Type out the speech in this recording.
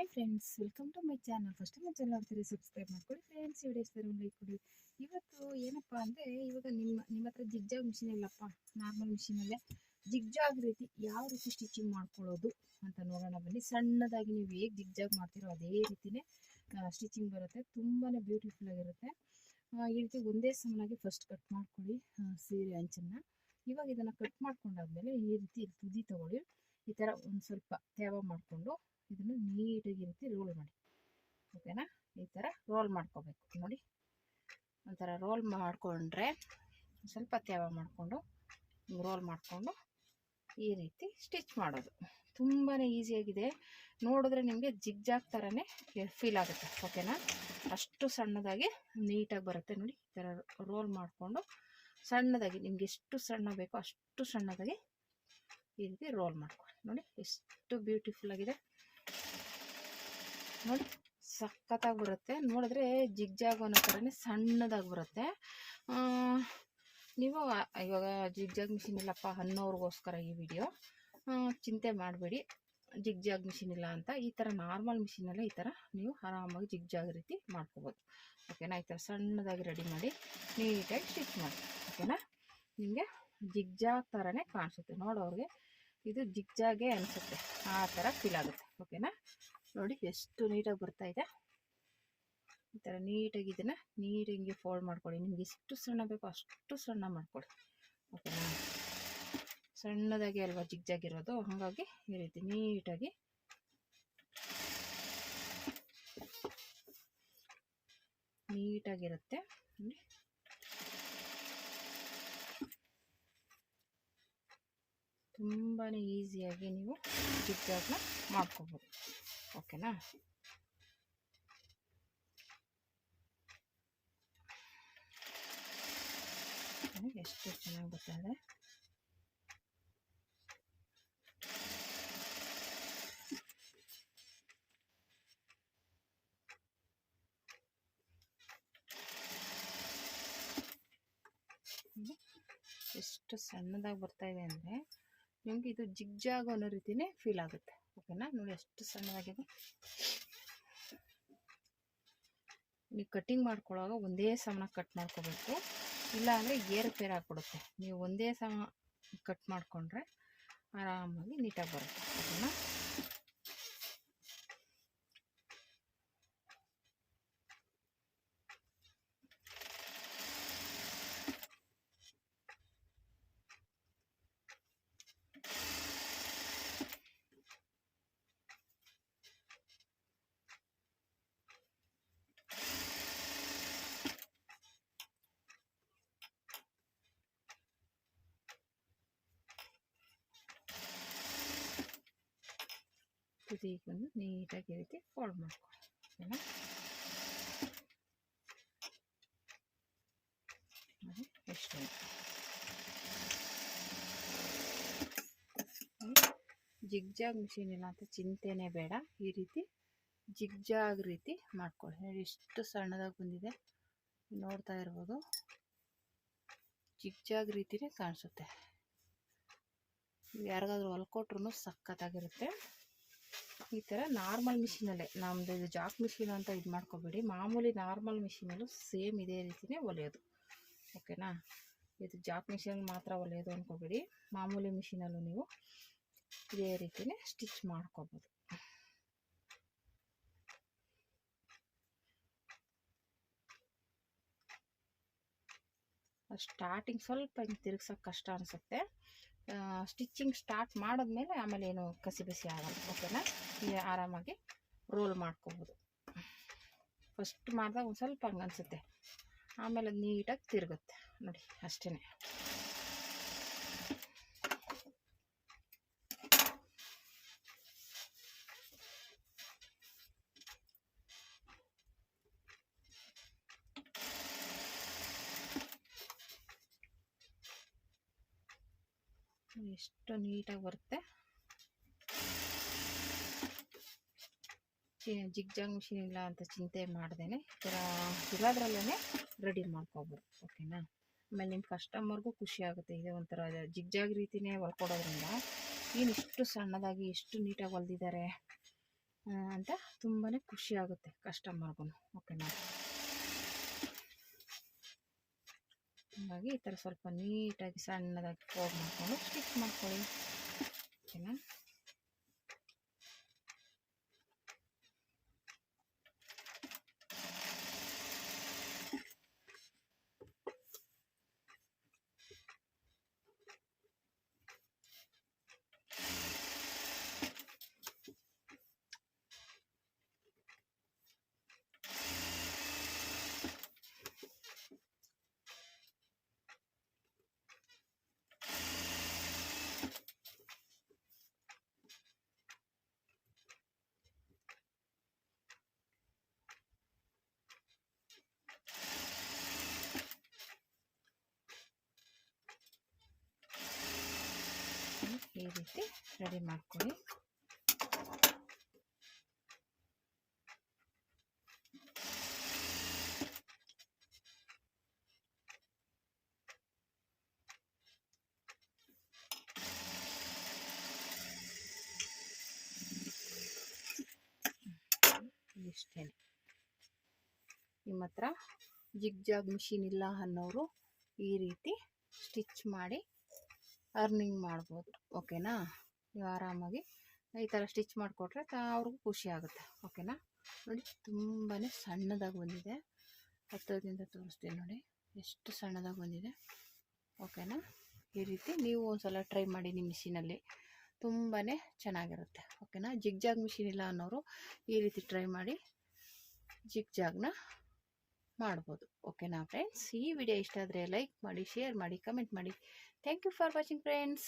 Hi friends, welcome to my channel. First time channel ನೋಡ್ತೀರಿ subscribe ಮಾಡ್ಕೊಳ್ಳಿ ಫ್ರೆಂಡ್ಸ್. Video ಇಷ್ಟ ಲೈಕ್ ಕೊಡಿ. ಇವತ್ತು ಏನಪ್ಪ ಅಂದರೆ, ಇವಾಗ ನಿಮ್ಮ ಹತ್ರ ಜಿಗ್ಜಾಗ್ ಮಿಷಿನ್ ಇಲ್ಲಪ್ಪ, ನಾರ್ಮಲ್ ಮಿಷಿನಲ್ಲೇ ಜಿಗ್ಜಾಗ್ ರೀತಿ ಯಾವ ರೀತಿ ಸ್ಟಿಚಿಂಗ್ ಮಾಡ್ಕೊಳ್ಳೋದು ಅಂತ ನೋಡೋಣ ಬನ್ನಿ. ಸಣ್ಣದಾಗಿ ನೀವು ಹೇಗೆ ಜಿಗ್ಜಾಗ್ ಮಾಡ್ತೀರೋ ಅದೇ ರೀತಿಯೇ ಸ್ಟಿಚಿಂಗ್ ಬರುತ್ತೆ. ತುಂಬಾ ಬ್ಯೂಟಿಫುಲ್ ಆಗಿರುತ್ತೆ. ಈ ರೀತಿ ಒಂದೇ ಸಮನಾಗಿ ಫಸ್ಟ್ ಕಟ್ ಮಾಡ್ಕೊಳ್ಳಿ ಸೀರೆ ಅಂಚನ್ನು. ಇವಾಗ ಇದನ್ನು ಕಟ್ ಮಾಡ್ಕೊಂಡಾದ್ಮೇಲೆ ಈ ರೀತಿ ತುದಿ ತಗೊಳ್ಳಿ. ಈ ಥರ ಒಂದು ಸ್ವಲ್ಪ ತೇವ ಮಾಡಿಕೊಂಡು ಇದನ್ನು ನೀಟಾಗಿ ಈ ರೀತಿ ರೋಲ್ ಮಾಡಿ, ಓಕೆನಾ. ಈ ಥರ ರೋಲ್ ಮಾಡ್ಕೋಬೇಕು ನೋಡಿ. ಒಂಥರ ರೋಲ್ ಮಾಡಿಕೊಂಡ್ರೆ ಸ್ವಲ್ಪ ತೇವ ಮಾಡಿಕೊಂಡು ರೋಲ್ ಮಾಡಿಕೊಂಡು ಈ ರೀತಿ ಸ್ಟಿಚ್ ಮಾಡೋದು ತುಂಬಾ ಈಸಿಯಾಗಿದೆ. ನೋಡಿದ್ರೆ ನಿಮಗೆ ಜಿಗ್ಜಾಗ್ ಥರನೇ ಫೀಲ್ ಆಗುತ್ತೆ, ಓಕೆನಾ. ಅಷ್ಟು ಸಣ್ಣದಾಗಿ ನೀಟಾಗಿ ಬರುತ್ತೆ ನೋಡಿ. ಈ ಥರ ರೋಲ್ ಮಾಡಿಕೊಂಡು ಸಣ್ಣದಾಗಿ ನಿಮ್ಗೆ ಎಷ್ಟು ಸಣ್ಣ ಬೇಕೋ ಅಷ್ಟು ಸಣ್ಣದಾಗಿ ಈ ರೀತಿ ರೋಲ್ ಮಾಡ್ಕೊಳ್ಳಿ. ನೋಡಿ ಎಷ್ಟು ಬ್ಯೂಟಿಫುಲ್ ಆಗಿದೆ ನೋಡಿ, ಸಖತ್ತಾಗಿ ಬರುತ್ತೆ. ನೋಡಿದ್ರೆ ಜಿಗ್ಜಾಗ್ ಅನ್ನೋ ಥರನೇ ಸಣ್ಣದಾಗಿ ಬರುತ್ತೆ. ನೀವು ಇವಾಗ ಜಿಗ್ಜಾಗ್ ಮಿಷಿನ್ ಇಲ್ಲಪ್ಪ ಅನ್ನೋರಿಗೋಸ್ಕರ ಈ ವಿಡಿಯೋ. ಚಿಂತೆ ಮಾಡಬೇಡಿ, ಜಿಗ್ಜಾಗ್ ಮಿಷಿನ್ ಇಲ್ಲ ಅಂತ. ಈ ಥರ ನಾರ್ಮಲ್ ಮಿಷಿನಲ್ಲೇ ಈ ಥರ ನೀವು ಆರಾಮಾಗಿ ಜಿಗ್ಜಾಗ್ ರೀತಿ ಮಾಡ್ಕೋಬೋದು, ಓಕೆನಾ. ಈ ಥರ ಸಣ್ಣದಾಗಿ ರೆಡಿ ಮಾಡಿ ನೀಟಾಗಿ ಸ್ಟಿಚ್ ಮಾಡಿ, ಓಕೆನಾ. ನಿಮಗೆ ಜಿಗ್ಜಾಗ್ ಥರನೇ ಕಾಣಿಸುತ್ತೆ, ನೋಡೋರಿಗೆ ಇದು ಜಿಗ್ಜಾಗೇ ಅನಿಸುತ್ತೆ, ಆ ಥರ ಫೀಲ್ ಆಗುತ್ತೆ, ಓಕೆನಾ. ನೋಡಿ ಎಷ್ಟು ನೀಟಾಗಿ ಬರ್ತಾ ಇದೆ. ಈ ಥರ ನೀಟಾಗಿ ಇದನ್ನು ನೀಟಾಗಿ ಫೋಲ್ಡ್ ಮಾಡ್ಕೊಳ್ಳಿ. ನಿಮ್ಗೆ ಎಷ್ಟು ಸಣ್ಣ ಬೇಕೋ ಅಷ್ಟು ಸಣ್ಣ ಮಾಡ್ಕೊಳ್ಳಿ, ಓಕೆನಾ. ಸಣ್ಣದಾಗಿ ಅಲ್ವಾ ಜಿಗ್ಜಾಗ್ ಇರೋದು, ಹಾಗಾಗಿ ಈ ರೀತಿ ನೀಟಾಗಿ ನೀಟಾಗಿರುತ್ತೆ ನೋಡಿ. ತುಂಬಾ ಈಸಿಯಾಗಿ ನೀವು ಜಿಗ್ಜಾಗ್ನ ಮಾಡ್ಕೋಬೋದು, ಓಕೆನಾ. ಎಷ್ಟು ಚೆನ್ನಾಗಿ ಬರ್ತಾಯಿದೆ. ಎಷ್ಟು ಸಣ್ಣದಾಗಿ ಬರ್ತಾಯಿದೆ ಅಂದರೆ ನಿಮಗೆ ಇದು ಜಿಗ್ಜಾಗ್ ಅನ್ನೋ ರೀತಿಯೇ ಫೀಲ್ ಆಗುತ್ತೆ, ಓಕೆನಾ. ನೋಡಿ ಎಷ್ಟು ಸಣ್ಣದಾಗಿದೆ. ನೀವು ಕಟ್ಟಿಂಗ್ ಮಾಡ್ಕೊಳ್ಳುವಾಗ ಒಂದೇ ಸಮ ಕಟ್ ಮಾಡ್ಕೋಬೇಕು, ಇಲ್ಲಾಂದರೆ ಏರುಪೇರು ಹಾಕ್ಬಿಡುತ್ತೆ. ನೀವು ಒಂದೇ ಸಮ ಕಟ್ ಮಾಡಿಕೊಂಡ್ರೆ ಆರಾಮಾಗಿ ನೀಟಾಗಿ ಬರುತ್ತೆ, ಓಕೆನಾ. ತುದಿಗೊಂದು ನೀಟಾಗಿ ಈ ರೀತಿ ಫೋಲ್ಡ್ ಮಾಡ್ಕೊಳ್ಳಿ, ಓಕೆನಾ. ಎಷ್ಟು ಜಿಗ್ಜಾಗ್ ಮಿಷಿನ್ ಇಲ್ಲ ಅಂತ ಚಿಂತೆನೇ ಬೇಡ. ಈ ರೀತಿ ಜಿಗ್ಜಾಗ್ ರೀತಿ ಮಾಡ್ಕೊಳ್ಳಿ. ನೋಡಿ ಎಷ್ಟು ಸಣ್ಣದಾಗಿ ಬಂದಿದೆ, ನೋಡ್ತಾ ಇರ್ಬೋದು. ಜಿಗ್ಜಾಗ್ ರೀತಿನೇ ಕಾಣಿಸುತ್ತೆ. ಯಾರಿಗಾದ್ರೂ ಹೊಲ್ಕೊಟ್ರು ಸಖತ್ತಾಗಿರುತ್ತೆ. ಈ ಥರ ನಾರ್ಮಲ್ ಮಿಷಿನಲ್ಲೇ, ನಮ್ಮದು ಇದು ಜಾಕ್ ಮಿಷಿನ್ ಅಂತ ಇದು ಮಾಡ್ಕೊಬೇಡಿ. ಮಾಮೂಲಿ ನಾರ್ಮಲ್ ಮಿಷಿನಲ್ಲೂ ಸೇಮ್ ಇದೇ ರೀತಿಯೇ ಹೊಲಿಯೋದು, ಓಕೆನಾ. ಇದು ಜಾಕ್ ಮಿಷಿನ್ ಮಾತ್ರ ಹೊಲಿಯೋದು ಅಂದ್ಕೋಬೇಡಿ. ಮಾಮೂಲಿ ಮಿಷಿನಲ್ಲೂ ನೀವು ಇದೇ ರೀತಿಯೇ ಸ್ಟಿಚ್ ಮಾಡ್ಕೋಬೋದು. ಸ್ಟಾರ್ಟಿಂಗ್ ಸ್ವಲ್ಪ ಹಿಂಗೆ ತಿರುಗ್ಸೋಕ್ಕೆ ಕಷ್ಟ ಅನಿಸುತ್ತೆ. ಸ್ಟಿಚಿಂಗ್ ಸ್ಟಾರ್ಟ್ ಮಾಡಿದ್ಮೇಲೆ ಆಮೇಲೆ ಏನು ಕಸಿ ಬಿಸಿ ಆಗಲ್ಲ, ಓಕೆನಾ. ಆರಾಮಾಗಿ ರೋಲ್ ಮಾಡ್ಕೋಬೋದು. ಫಸ್ಟ್ ಮಾಡಿದಾಗ ಒಂದು ಸ್ವಲ್ಪ ಹಂಗೆ ಅನಿಸುತ್ತೆ, ಆಮೇಲೆ ಅದು ನೀಟಾಗಿ ತಿರುಗುತ್ತೆ ನೋಡಿ, ಅಷ್ಟೇ. ಎಷ್ಟು ನೀಟಾಗಿ ಬರುತ್ತೆ. ಜಿಗ್ಜಾಗ್ ಮಿಷಿನ್ ಇಲ್ಲ ಅಂತ ಚಿಂತೆ ಮಾಡ್ದೇನೆ ಈ ಥರ ಇರೋದ್ರಲ್ಲೇ ರೆಡಿ ಮಾಡ್ಕೋಬೋದು, ಓಕೆನಾ. ಆಮೇಲೆ ನಿಮ್ಮ ಕಸ್ಟಮರ್ಗೂ ಖುಷಿ ಆಗುತ್ತೆ. ಇದೇ ಒಂಥರ ಜಿಗ್ಜಾಗ್ ರೀತಿಯೇ ಹೊಲ್ಕೊಡೋದ್ರಿಂದ ಏನು ಇಷ್ಟು ಸಣ್ಣದಾಗಿ ಎಷ್ಟು ನೀಟಾಗಿ ಹೊಲ್ದಿದ್ದಾರೆ ಅಂತ ತುಂಬಾ ಖುಷಿ ಆಗುತ್ತೆ ಕಸ್ಟಮರ್ಗೂ. ಓಕೆನಾ, ಹಾಗಾಗಿ ಈ ಥರ ಸ್ವಲ್ಪ ನೀಟಾಗಿ ಸಣ್ಣದಾಗಿ ಫೋಲ್ಡ್ ಮಾಡಿಕೊಂಡು ಸ್ಟಿಚ್ ಮಾಡ್ಕೊಳ್ಳಿ. ಓಕೆನಾ, ಈ ರೀತಿ ರೆಡಿ ಮಾಡ್ಕೊಳ್ಳಿ. ಇಷ್ಟೇ. ನಿಮ್ಮ ಹತ್ರ ಜಿಗ್ಜಾಗ್ ಮಿಷಿನ್ ಇಲ್ಲ ಅನ್ನೋರು ಈ ರೀತಿ ಸ್ಟಿಚ್ ಮಾಡಿ ಅರ್ನಿಂಗ್ ಮಾಡ್ಬೋದು. ಓಕೆನಾ, ನೀವು ಆರಾಮಾಗಿ ಈ ಥರ ಸ್ಟಿಚ್ ಮಾಡಿಕೊಟ್ರೆ ಅವ್ರಿಗೂ ಖುಷಿ ಆಗುತ್ತೆ. ಓಕೆನಾ, ನೋಡಿ ತುಂಬಾ ಸಣ್ಣದಾಗಿ ಬಂದಿದೆ. ಹತ್ತಿರದಿಂದ ತೋರಿಸ್ತೀನಿ ನೋಡಿ ಎಷ್ಟು ಸಣ್ಣದಾಗಿ ಬಂದಿದೆ. ಓಕೆನಾ, ಈ ರೀತಿ ನೀವು ಒಂದ್ಸಲ ಟ್ರೈ ಮಾಡಿ ನಿಮ್ಮ ಮಿಷಿನಲ್ಲಿ, ತುಂಬಾ ಚೆನ್ನಾಗಿರುತ್ತೆ. ಓಕೆನಾ, ಜಿಗ್ಜಾಗ್ ಮಿಷಿನ್ ಇಲ್ಲ ಅನ್ನೋರು ಈ ರೀತಿ ಟ್ರೈ ಮಾಡಿ ಜಿಗ್ಜಾಗ್ನ ಮಾಡ್ಬೋದು. ಓಕೆನಾ ಫ್ರೆಂಡ್ಸ್, ಈ ವಿಡಿಯೋ ಇಷ್ಟ ಆದರೆ ಲೈಕ್ ಮಾಡಿ, ಶೇರ್ ಮಾಡಿ, ಕಮೆಂಟ್ ಮಾಡಿ. Thank you for watching friends.